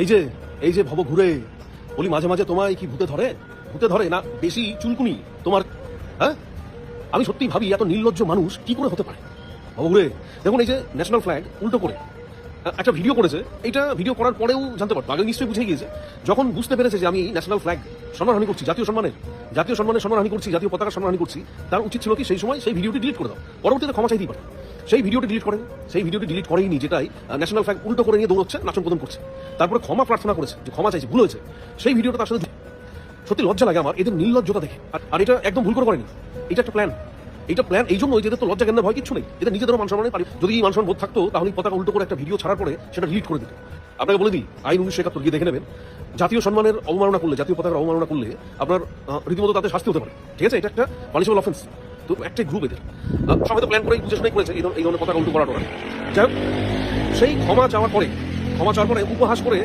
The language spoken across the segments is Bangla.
এই যে এই যে ভব ঘুরে বলি, মাঝে মাঝে তোমায় কি ভূতে ধরে? ভূতে ধরে না বেশি চুলকুনি তোমার? হ্যাঁ, আমি সত্যি ভাবি এত নির্লজ্জ মানুষ কি করে হতে পারে। ভব ঘুরে দেখুন, এই যে ন্যাশনাল ফ্ল্যাগ উল্টো করে একটা ভিডিও করেছে। এটা ভিডিও করার পরেও জানতে পারতো, আগে নিশ্চয়ই বুঝে গিয়েছে। যখন বুঝতে পেরেছে যে আমি ন্যাশনাল ফ্ল্যাগ সম্মানহানি করছি, জাতীয় সম্মানের সম্মানহানি করছি, জাতীয় পতাকা সম্মানহানি করছি, তার উচিত ছিল কি সেই সময় সেই ভিডিওটি ডিলিট করে দাও, পরবর্তীতে ক্ষমা চাইতেই পারে। সেই ভিডিওটি ডিলিট করেনি, যেটাই ন্যাশনাল ফ্ল্যাগ উল্টো করে নিয়ে দৌড়চ্ছে, নাচন কদম করছে। তারপরে ক্ষমা প্রার্থনা করেছে যে ক্ষমা চাইছে, ভুল হয়েছে। সেই ভিডিওটা তার সাথে সত্যি লজ্জা লাগে আমার এদের নির্লজ্জতা দেখে। আর এটা একদম ভুল করে করেনি, এটা একটা প্ল্যান। এইটা প্ল্যান এই জন্য এদের তো লজ্জা জ্ঞানের ভয় কিচ্ছু নেই, এদের নিজেদেরও মান সম্মানের পারি। যদি মান সম্মান বোধ থাকতো তাহলে পতাকা উল্টো করে একটা ভিডিও ছাড়ার পরে সেটা ডিলিট করে দিত। আপনাকে বলে দিই, আইন 1971 গিয়ে দেখে নেবেন, জাতীয় সম্মানের অবমাননা করলে, জাতীয় পতাকার অবমাননা করলে আপনার রীতিমতো তাতে শাস্তি হতে পারে। ঠিক আছে, এটা একটা পানিশেবল অফেন্স। তো একটাই গ্রুপ এদের সবাই তো প্ল্যান করেই বুঝে শুনেই করেছে এই ধরনের পতাকা উল্টো করাটা। যাই হোক, সেই ক্ষমা চাওয়ার পরে উপহাস করে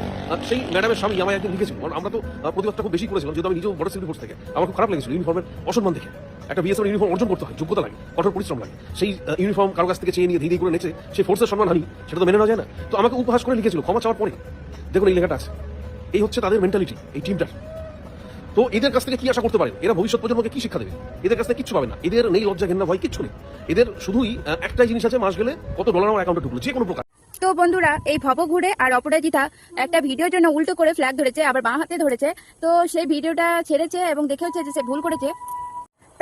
সেই ম্যাডামের স্বামী আমায় একদিন লিখেছিল। আমরা তো প্রতিবাদটা খুব বেশি করেছিলাম, যেহেতু আমি নিজেও বড় সিভিল ফোর্স থেকে। আমার খুব খারাপ লেগেছিল ইউনিফর্মের অসম্মান দেখে। একটা বিএসএফ ইউনিফর্ম অর্জন করতে হয়, যোগ্যতা লাগে, কঠোর পরিশ্রম লাগে। সেই ইউনিফর্ম কারো কাছ থেকে চেয়ে নিয়ে ধীরে করে নেচে সেই ফোর্সের সম্মানহানি, সেটা তো মেনে নেওয়া যায় না। তো আমাকে উপহাস করে লিখেছিল ক্ষমা চাওয়ার পরে। দেখুন এই লেখাটা আছে, এই হচ্ছে তাদের মেন্টালিটি এই টিমটার। তো এদের কাছ থেকে কি আশা করতে পারেন? এরা ভবিষ্যৎ প্রজন্মকে কি শিক্ষা দেবে? এদের কাছ থেকে কিচ্ছু পাবে না। এদের নেই লজ্জা ঘেন্না ভয়, কিচ্ছু নেই। এদের শুধুই একটাই জিনিস আছে, মাস গেলে কত ডলার আমার অ্যাকাউন্টে ঢুকলো, যে কোনো প্রকার। তো বন্ধুরা, এই ভব ঘুরে আর অপরাজিতা একটা ভিডিওর জন্য উল্টো করে ফ্ল্যাগ ধরেছে, আবার বাঁ হাতে ধরেছে। তো সেই ভিডিওটা ছেড়েছে এবং দেখে হচ্ছে যে সে ভুল করেছে।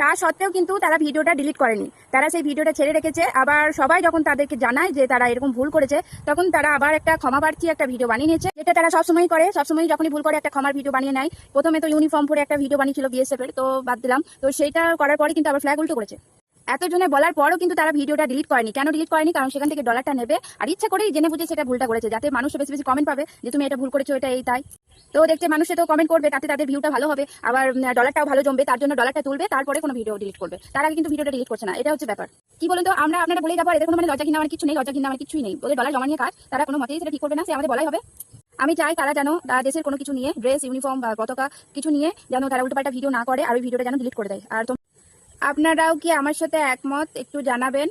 তা সত্ত্বেও কিন্তু তারা ভিডিওটা ডিলিট করেনি, তারা সেই ভিডিওটা ছেড়ে রেখেছে। আবার সবাই যখন তাদেরকে জানায় যে তারা এরকম ভুল করেছে, তখন তারা আবার একটা ক্ষমা প্রার্থী একটা ভিডিও বানিয়ে নিয়েছে, যেটা তারা সবসময় করে। সবসময় যখনই ভুল করে একটা ক্ষমার ভিডিও বানিয়ে নেয়। প্রথমে তো ইউনিফর্ম পরে একটা ভিডিও বানিয়েছিল বিএসএফ এর, তো বাদ দিলাম। তো সেইটা করার পরে কিন্তু আবার ফ্ল্যাগ উল্টো করেছে। এতজনে বলার পরও কিন্তু তারা ভিডিওটা ডিলিট করেনি। কেন ডিলিট করেনি? কারণ সেখান থেকে ডলারটা নেবে, আর ইচ্ছা করেই জেনে বুঝে সেটা ভুলটা করেছে, যাতে মানুষ বেশি বেশি কমেন্ট পাবে যে তুমি এটা ভুল করেছো, এটা এই তাই। তো দেখছে মানুষে তো কমেন্ট করবে, তাতে তাদের ভিউটা ভালো হবে, আবার ডলারটাও ভালো জমবে, তার জন্য ডলারটা তুলবে, তারপরে কোনো ভিডিও ডিলিট করবে। তার আগে কিন্তু ভিডিওটা ডিলিট করছে না, এটা হচ্ছে ব্যাপার। কি বলুন তো, আমরা আপনারা বলেই যাবো এদের কোনো মানে লজ্জা ঘৃণা আমার কিছু নেই, লজ্জা ঘৃণা আমার কিছুই নেই। ওদের ডলার জমা নিয়ে কাজ, তারা কোনো মতেই সেটা ঠিক করবে না, সে আমাদের বলাই হবে। আমি চাই তারা যেন দেশের কোনো কিছু নিয়ে, ড্রেস, ইউনিফর্ম বা পতাকা কিছু নিয়ে যেন তারা উল্টোপাল্টা ভিডিও না করে, আর ওই ভিডিওটা যেন ডিলিট করে দেয়। আর আপনারাও কি আমার সাথে একমত? একটু জানাবেন।